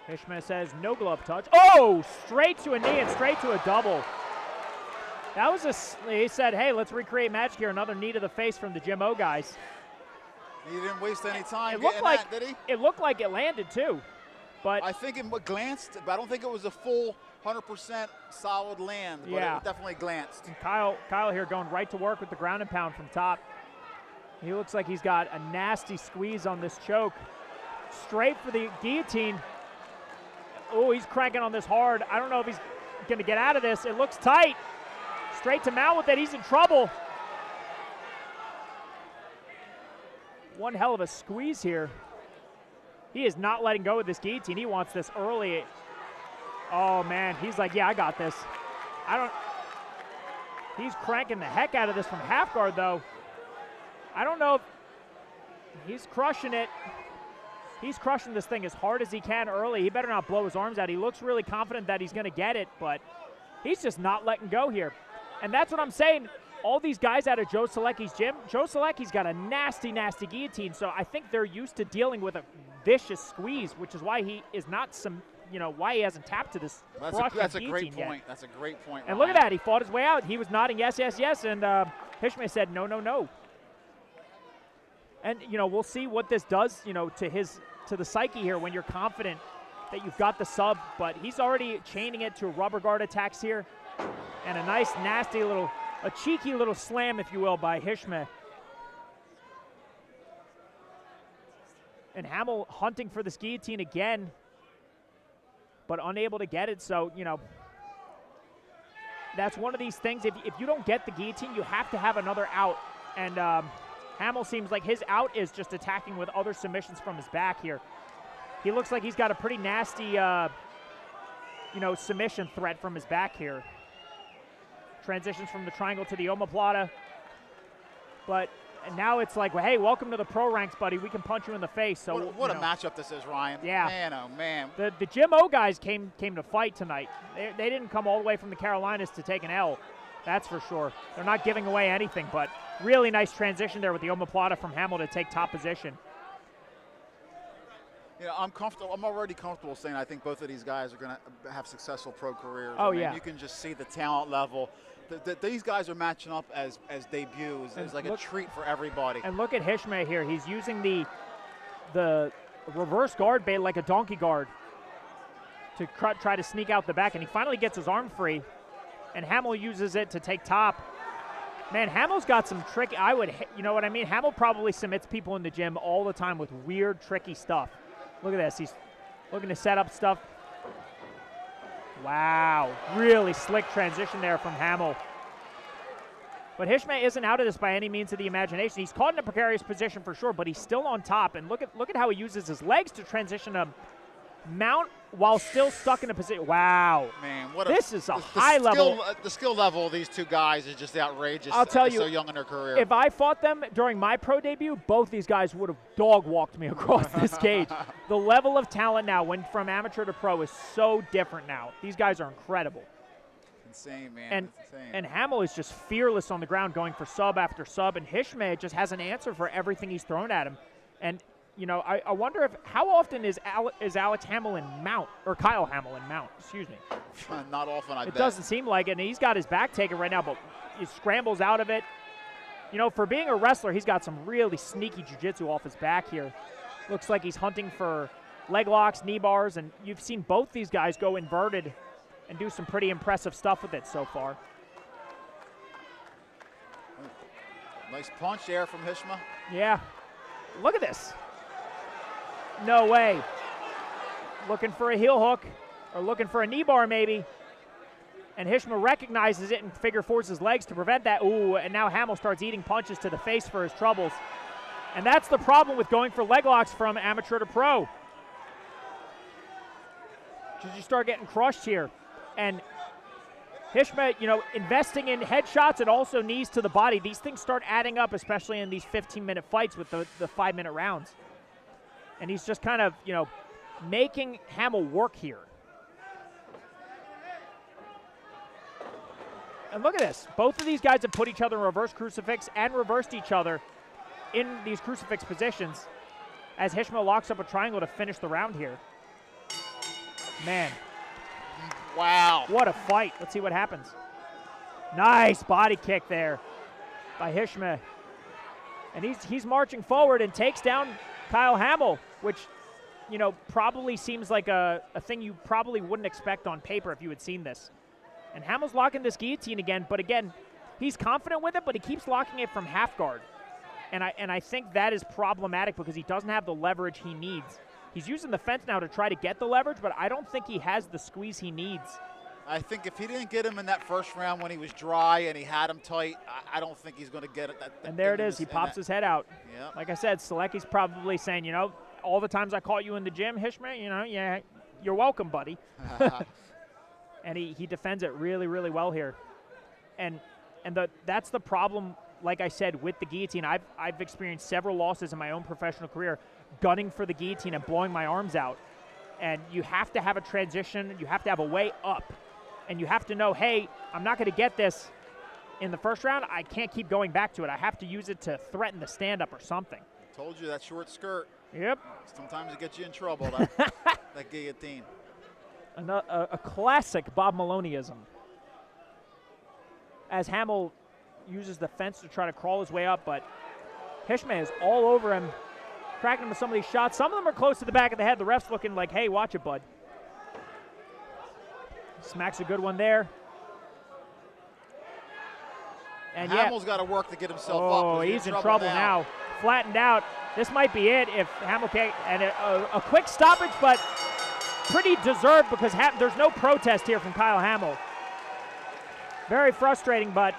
Hishmeh says no glove touch. Oh, straight to a knee and straight to a double. That was he said, hey, let's recreate magic here. Another knee to the face from the Jim O guys. He didn't waste any time getting that, did he? It looked like it landed too. But I think it glanced, but I don't think it was a full 100% solid land. But yeah. It definitely glanced. And Kyle here going right to work with the ground and pound from top. He looks like he's got a nasty squeeze on this choke. Straight for the guillotine. Oh, he's cranking on this hard. I don't know if he's going to get out of this. It looks tight. Straight to mount with it. He's in trouble. One hell of a squeeze here. He is not letting go of this guillotine. He wants this early. Oh, man. He's like, yeah, I got this. He's cranking the heck out of this from half guard, though. I don't know if he's crushing it. He's crushing this thing as hard as he can early. He better not blow his arms out. He looks really confident that he's going to get it, but he's just not letting go here. And that's what I'm saying. All these guys out of Joe Selecki's gym, Joe Selecki's got a nasty, nasty guillotine, so I think they're used to dealing with a vicious squeeze, which is why he is not why he hasn't tapped to this. That's a great point. Yet. That's a great point. And look at that. He fought his way out. He was nodding yes, yes, yes, and Hishmeh said no, no, no. And, we'll see what this does, to the psyche here when you're confident that you've got the sub, but he's already chaining it to rubber guard attacks here. And a nice, nasty a cheeky little slam, if you will, by Hishmeh. And Hammel hunting for this guillotine again, but unable to get it. So, that's one of these things. If you don't get the guillotine, you have to have another out. And Hammel seems like his out is just attacking with other submissions from his back here. He looks like he's got a pretty nasty, submission threat from his back here. Transitions from the triangle to the omoplata. But now it's like, well, hey, welcome to the pro ranks, buddy. We can punch you in the face. So what a matchup this is, Ryan. Yeah. Man, oh, man. The Jim O guys came to fight tonight. They didn't come all the way from the Carolinas to take an L. That's for sure. They're not giving away anything, but really nice transition there with the omoplata from Hammel to take top position. I'm comfortable. I'm already comfortable saying I think both of these guys are going to have successful pro careers. Oh, You can just see the talent level. These guys are matching up as debuts. It's like a treat for everybody. And look at Hishmeh here. He's using the reverse guard bait like a donkey guard to try to sneak out the back, and he finally gets his arm free. And Hammel uses it to take top. Man, Hammel's got some tricky, you know what I mean? Hammel probably submits people in the gym all the time with weird, tricky stuff. Look at this. He's looking to set up stuff. Wow. Really slick transition there from Hammel. But Hishmeh isn't out of this by any means of the imagination. He's caught in a precarious position for sure, but he's still on top. And look at how he uses his legs to transition a mount while still stuck in a position. Wow. Man, this is a high level. The skill level of these two guys is just outrageous. I'll tell you, so young in their career. If I fought them during my pro debut, both these guys would have dog walked me across this cage. The level of talent now, from amateur to pro, is so different now. These guys are incredible. Insane, man. And Hammel is just fearless on the ground, going for sub after sub, and Hishmeh just has an answer for everything he's thrown at him. And I wonder how often is Alex Hammel in mount, or Kyle Hammel in mount, excuse me. Not often, I bet. It doesn't seem like it, and he's got his back taken right now, but he scrambles out of it. For being a wrestler, he's got some really sneaky jiu-jitsu off his back here. Looks like he's hunting for leg locks, knee bars, and you've seen both these guys go inverted and do some pretty impressive stuff with it so far. Nice punch there from Hishmeh. Yeah. Look at this. No way. Looking for a heel hook, or looking for a knee bar maybe. And Hishmeh recognizes it and figure fours his legs to prevent that. Ooh, and now Hammel starts eating punches to the face for his troubles. And that's the problem with going for leg locks from amateur to pro. You start getting crushed here. And Hishmeh, investing in headshots and also knees to the body. These things start adding up, especially in these 15-minute fights with the 5-minute rounds. And he's just kind of, making Hammel work here. And look at this. Both of these guys have put each other in reverse crucifix and reversed each other in these crucifix positions as Hishmeh locks up a triangle to finish the round here. Man, Wow. what a fight. Let's see what happens. Nice body kick there by Hishmeh. And he's marching forward and takes down Kyle Hammel, which, you know, probably seems like a thing you probably wouldn't expect on paper if you had seen this. And Hammel's locking this guillotine again, but again, he's confident with it, but he keeps locking it from half guard. And I think that is problematic because he doesn't have the leverage he needs. He's using the fence now to try to get the leverage, but I don't think he has the squeeze he needs. I think if he didn't get him in that first round when he was dry and he had him tight, I don't think he's going to get it. And there it is. He pops his head out. Yeah. Like I said, Selecki's probably saying, you know, all the times I caught you in the gym, Hishmeh, you know, yeah, you're welcome, buddy. And he defends it really, really well here. And that's the problem, like I said, with the guillotine. I've experienced several losses in my own professional career gunning for the guillotine and blowing my arms out. And you have to have a transition. You have to have a way up. And you have to know, hey, I'm not going to get this in the first round. I can't keep going back to it. I have to use it to threaten the stand-up or something. I told you, that short skirt. Yep. Sometimes it gets you in trouble, that guillotine. A classic Bob Maloneyism. As Hammel uses the fence to try to crawl his way up, but Hishmeh is all over him, cracking him with some of these shots. Some of them are close to the back of the head. The ref's looking like, hey, watch it, bud. Smacks a good one there. And Hammel's got to work to get himself up. Oh, he's in trouble now. Flattened out. This might be it if Hammel can't. And a quick stoppage, but pretty deserved because there's no protest here from Kyle Hammel. Very frustrating, but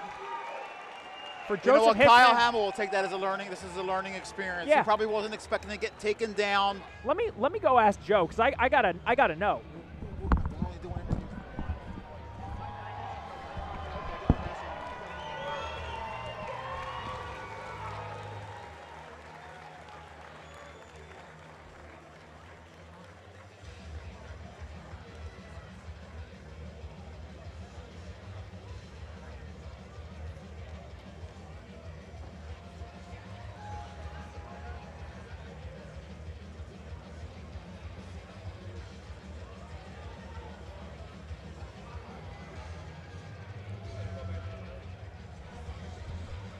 for Joseph, you know what? Hishmeh, Kyle Hammel will take that as a learning. This is a learning experience. Yeah. He probably wasn't expecting to get taken down. Let me go ask Joe because I gotta know.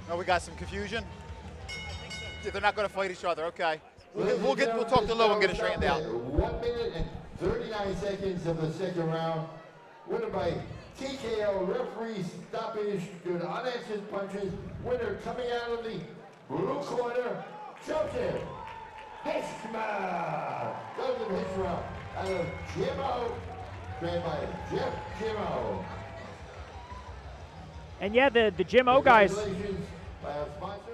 Oh, we got some confusion. They're not going to fight each other. Okay. We'll talk to Lou and get it straightened out. 1 minute and 39 seconds of the second round. Winner by TKO. Referee stoppage due to unanswered punches. Winner coming out of the blue corner, Joseph Hishmeh. Joseph Hishmeh out of Jimmo. Trained by Jeff Jimmo. And yeah, the Jim O guys. Congratulations by our sponsor.